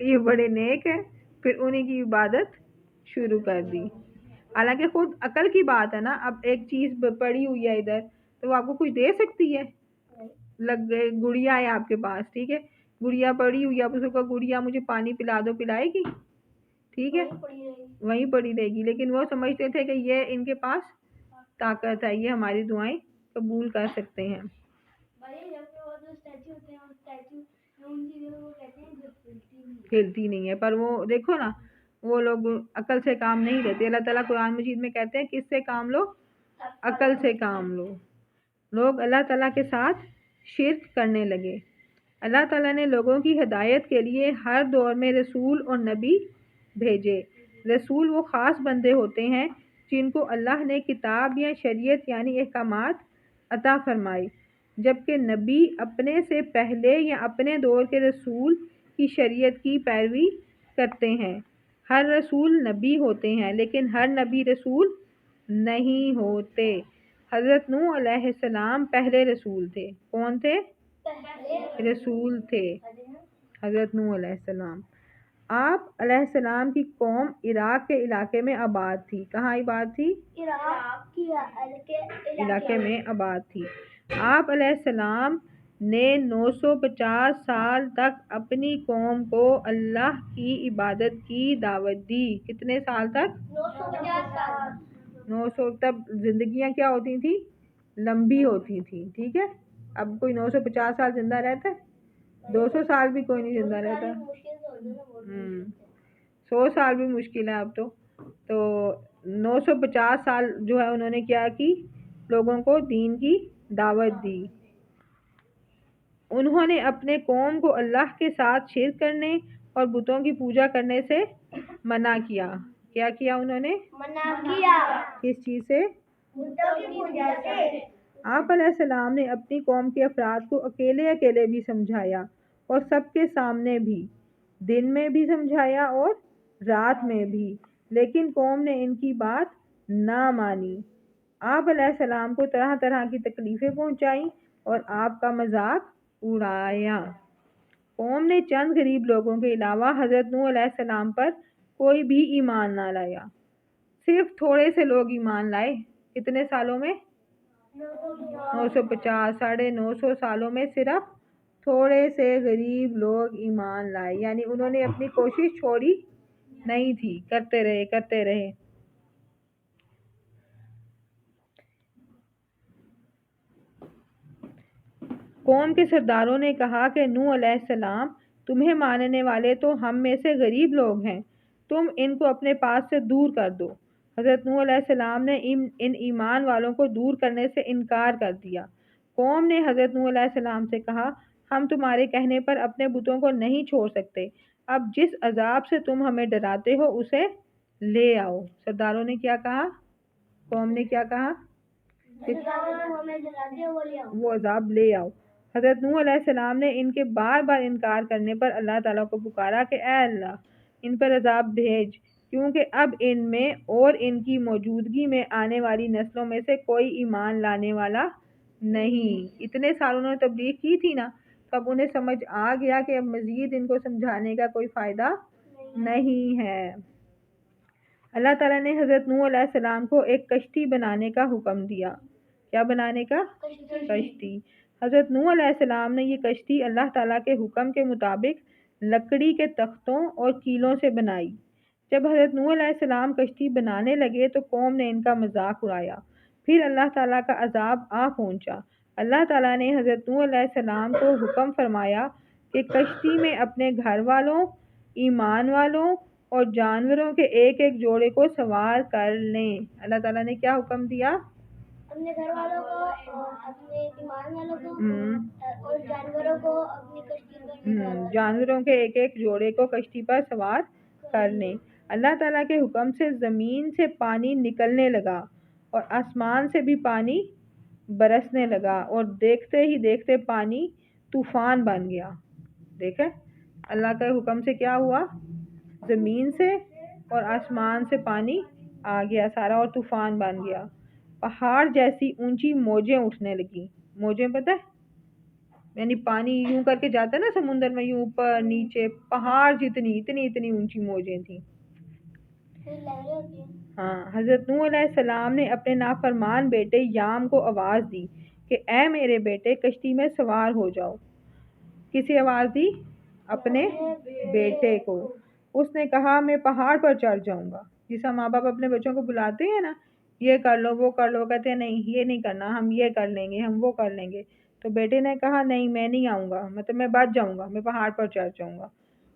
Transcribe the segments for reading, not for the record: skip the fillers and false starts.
یہ بڑے نیک ہیں، پھر انہیں کی عبادت شروع کر دی۔ حالانکہ خود عقل کی بات ہے نا، اب ایک چیز پڑی ہوئی ہے ادھر تو وہ آپ کو کچھ دے سکتی ہے؟ لگ گئے گڑیا ہے آپ کے پاس، ٹھیک ہے، گڑیا پڑی ہوئی ہے، آپ اس کو کہو گڑیا مجھے پانی پلا دو، پلائے گی؟ ٹھیک ہے، وہیں پڑی رہے گی۔ لیکن وہ سمجھتے تھے کہ یہ ان کے پاس طاقت ہے، یہ ہماری دعائیں قبول کر سکتے ہیں۔ کھیلتی نہیں ہے، پر وہ دیکھو نا، وہ لوگ عقل سے کام نہیں لیتے۔ اللہ تعالیٰ قرآن مجید میں کہتے ہیں کس سے کام لو؟ عقل سے کام لو۔ لوگ اللہ تعالیٰ کے ساتھ شرک کرنے لگے۔ اللہ تعالیٰ نے لوگوں کی ہدایت کے لیے ہر دور میں رسول اور نبی بھیجے۔ رسول وہ خاص بندے ہوتے ہیں جن کو اللہ نے کتاب یا شریعت یعنی احکامات عطا فرمائے، جبکہ نبی اپنے سے پہلے یا اپنے دور کے رسول کی شریعت کی پیروی کرتے ہیں۔ ہر رسول نبی ہوتے ہیں لیکن ہر نبی رسول نہیں ہوتے۔ حضرت نوح علیہ السلام پہلے رسول تھے۔ کون تھے؟ رسول تھے حضرت نوح علیہ السلام۔ آپ علیہ السلام کی قوم عراق کے علاقے میں آباد تھی۔ کہاں آباد تھی؟ علاقے میں آباد تھی۔ آپ علیہ السلام نے 950 سال تک اپنی قوم کو اللہ کی عبادت کی دعوت دی۔ کتنے سال تک؟ 900۔ تب زندگیاں کیا ہوتی تھیں؟ لمبی ہوتی تھیں، ٹھیک ہے۔ اب کوئی 950 سال زندہ رہتا ہے؟ 200 سال بھی کوئی نہیں زندہ رہتا، 100 سال بھی مشکل ہے اب تو 950 سال جو ہے انہوں نے کیا کی؟ لوگوں کو دین کی دعوت دی۔ انہوں نے اپنے قوم کو اللہ کے ساتھ شرک کرنے اور بتوں کی پوجا کرنے سے منع کیا۔ کیا کیا انہوں نے؟ منع کیا۔ کس چیز سے؟ بتوں کی پوجا سے۔ آپ علیہ السلام نے اپنی قوم کے افراد کو اکیلے اکیلے بھی سمجھایا اور سب کے سامنے بھی، دن میں بھی سمجھایا اور رات میں بھی، لیکن قوم نے ان کی بات نہ مانی۔ آپ علیہ السلام کو طرح طرح کی تکلیفیں پہنچائیں اور آپ کا مذاق اڑایا۔ قوم نے چند غریب لوگوں کے علاوہ حضرت نوح علیہ السلام پر کوئی بھی ایمان نہ لایا۔ صرف تھوڑے سے لوگ ایمان لائے۔ کتنے سالوں میں؟ 950۔ 950 سالوں میں صرف تھوڑے سے غریب لوگ ایمان لائے، یعنی انہوں نے اپنی کوشش چھوڑی نہیں تھی، کرتے رہے کرتے رہے۔ قوم کے سرداروں نے کہا کہ نوح علیہ السلام، تمہیں ماننے والے تو ہم میں سے غریب لوگ ہیں، تم ان کو اپنے پاس سے دور کر دو۔ حضرت نوح علیہ السلام نے ان ایمان والوں کو دور کرنے سے انکار کر دیا۔ قوم نے حضرت نوح علیہ السلام سے کہا، ہم تمہارے کہنے پر اپنے بتوں کو نہیں چھوڑ سکتے، اب جس عذاب سے تم ہمیں ڈراتے ہو اسے لے آؤ۔ سرداروں نے کیا کہا؟ قوم نے کیا کہا؟ وہ عذاب لے آؤ۔ حضرت نوح علیہ السلام نے ان کے بار بار انکار کرنے پر اللہ تعالیٰ کو پکارا کہ اے اللہ ان پر عذاب بھیج، کیونکہ اب ان میں اور ان کی موجودگی میں آنے والی نسلوں میں سے کوئی ایمان لانے والا نہیں۔ اتنے سال انہوں نے تبلیغ کی تھی نا، تب انہیں سمجھ آ گیا کہ اب مزید ان کو سمجھانے کا کوئی فائدہ نہیں ہے۔ اللہ تعالیٰ نے حضرت نوح علیہ السلام کو ایک کشتی بنانے کا حکم دیا۔ کیا بنانے کا؟ کشتی۔ حضرت نوح علیہ السلام نے یہ کشتی اللہ تعالیٰ کے حکم کے مطابق لکڑی کے تختوں اور کیلوں سے بنائی۔ جب حضرت نوح علیہ السلام کشتی بنانے لگے تو قوم نے ان کا مذاق اڑایا، پھر اللہ تعالیٰ کا عذاب آ پہنچا۔ اللہ تعالیٰ نے حضرت نوح علیہ السلام کو حکم فرمایا کہ کشتی میں اپنے گھر والوں، ایمان والوں اور جانوروں کے ایک ایک جوڑے کو سوار کر لیں۔ اللہ تعالیٰ نے کیا حکم دیا؟ اپنے گھر والوں کو، اپنے ایمان والوں کو اور جانوروں کو اپنی کشتی پر جانوروں کے ایک ایک جوڑے کو کشتی پر سوار کر لیں۔ اللہ تعالیٰ کے حکم سے زمین سے پانی نکلنے لگا اور آسمان سے بھی پانی برسنے لگا، اور دیکھتے ہی دیکھتے پانی طوفان بن گیا۔ دیکھیں اللہ کے حکم سے کیا ہوا؟ زمین سے اور آسمان سے پانی آ گیا سارا اور طوفان بن گیا۔ پہاڑ جیسی اونچی موجیں اٹھنے لگیں۔ موجیں پتہ ہے یعنی پانی یوں کر کے جاتا ہے نا سمندر میں، یوں اوپر نیچے، پہاڑ جتنی اتنی اونچی موجیں تھیں. ہاں، حضرت نوح علیہ السلام نے اپنے نافرمان بیٹے یام کو آواز دی کہ اے میرے بیٹے کشتی میں سوار ہو جاؤ. کسے آواز دی؟ اپنے بیٹے کو. اس نے کہا میں پہاڑ پر چڑھ جاؤں گا. جیسا ماں باپ اپنے بچوں کو بلاتے ہیں نا، یہ کر لو وہ کر لو، کہتے ہیں نہیں یہ نہیں کرنا، ہم یہ کر لیں گے، ہم وہ کر لیں گے. تو بیٹے نے کہا نہیں میں نہیں آؤں گا، مطلب میں بچ جاؤں گا، میں پہاڑ پر چڑھ جاؤں گا،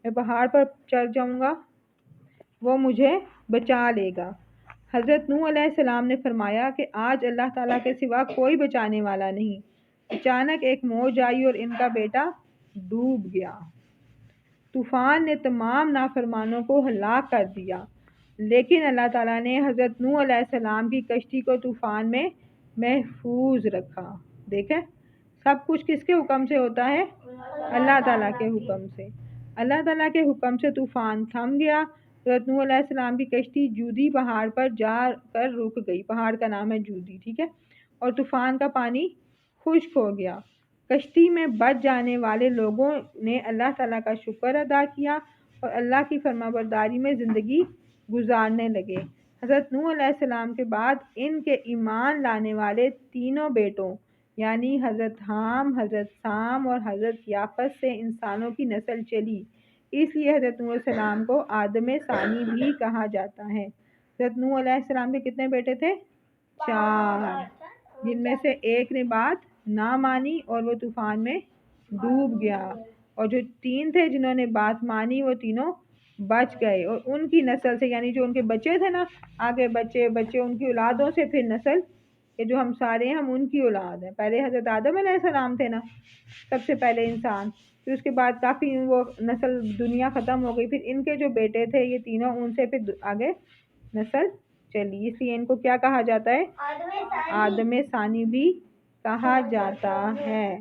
میں پہاڑ پر چڑھ جاؤں گا، وہ مجھے بچا لے گا. حضرت نوح علیہ السلام نے فرمایا کہ آج اللہ تعالیٰ کے سوا کوئی بچانے والا نہیں. اچانک ایک موج آئی اور ان کا بیٹا ڈوب گیا. طوفان نے تمام نافرمانوں کو ہلاک کر دیا، لیکن اللہ تعالیٰ نے حضرت نوح علیہ السلام کی کشتی کو طوفان میں محفوظ رکھا. دیکھیں سب کچھ کس کے حکم سے ہوتا ہے؟ اللہ تعالیٰ کے حکم سے. اللہ تعالیٰ کے حکم سے طوفان تھم گیا. حضرت نوح علیہ السلام کی کشتی جودی پہاڑ پر جا کر رک گئی. پہاڑ کا نام ہے جودی، ٹھیک ہے. اور طوفان کا پانی خشک ہو گیا. کشتی میں بچ جانے والے لوگوں نے اللہ تعالیٰ کا شکر ادا کیا اور اللہ کی فرما برداری میں زندگی گزارنے لگے. حضرت نوح علیہ السلام کے بعد ان کے ایمان لانے والے تینوں بیٹوں یعنی حضرت حام، حضرت سام اور حضرت یافس سے انسانوں کی نسل چلی. اس لیے حضرت نوح علیہ السلام کو آدم ثانی بھی کہا جاتا ہے. حضرت نوح علیہ السلام کے کتنے بیٹے تھے؟ 4، جن میں سے ایک نے بات نہ مانی اور وہ طوفان میں ڈوب گیا، اور جو 3 تھے جنہوں نے بات مانی وہ تینوں بچ گئے. اور ان کی نسل سے یعنی جو ان کے بچے تھے نا، آگے بچے ان کی اولادوں سے پھر نسل، کہ جو ہم سارے ہیں ہم ان کی اولاد ہیں. پہلے حضرت آدم علیہ السلام تھے نا سب سے پہلے انسان، پھر اس کے بعد کافی وہ نسل دنیا ختم ہو گئی، پھر ان کے جو بیٹے تھے یہ تینوں، ان سے پھر آگے نسل چلی. اس لیے ان کو کیا کہا جاتا ہے؟ آدم ثانی بھی کہا جاتا ہے.